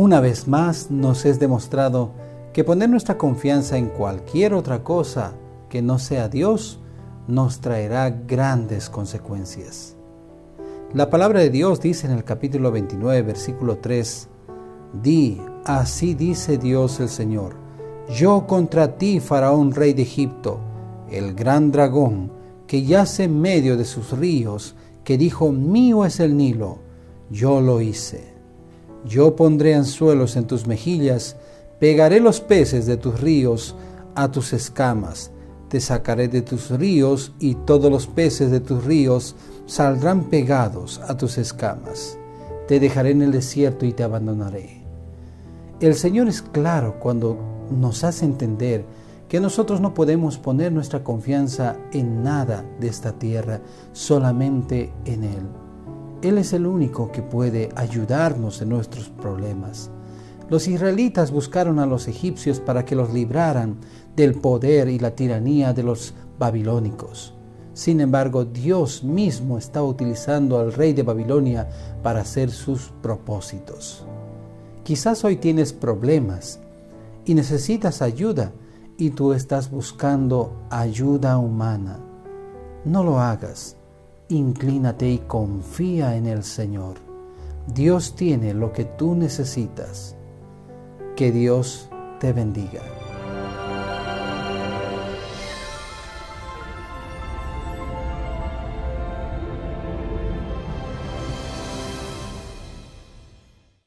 Una vez más nos es demostrado que poner nuestra confianza en cualquier otra cosa que no sea Dios nos traerá grandes consecuencias. La palabra de Dios dice en el capítulo 29, versículo 3, Di, así dice Dios el Señor, yo contra ti, Faraón, rey de Egipto, el gran dragón que yace en medio de sus ríos, que dijo, mío es el Nilo, yo lo hice. Yo pondré anzuelos en tus mejillas, pegaré los peces de tus ríos a tus escamas, te sacaré de tus ríos y todos los peces de tus ríos saldrán pegados a tus escamas. Te dejaré en el desierto y te abandonaré. El Señor es claro cuando nos hace entender que nosotros no podemos poner nuestra confianza en nada de esta tierra, solamente en Él. Él es el único que puede ayudarnos en nuestros problemas. Los israelitas buscaron a los egipcios para que los libraran del poder y la tiranía de los babilónicos. Sin embargo, Dios mismo está utilizando al rey de Babilonia para hacer sus propósitos. Quizás hoy tienes problemas y necesitas ayuda y tú estás buscando ayuda humana. No lo hagas. Inclínate y confía en el Señor. Dios tiene lo que tú necesitas. Que Dios te bendiga.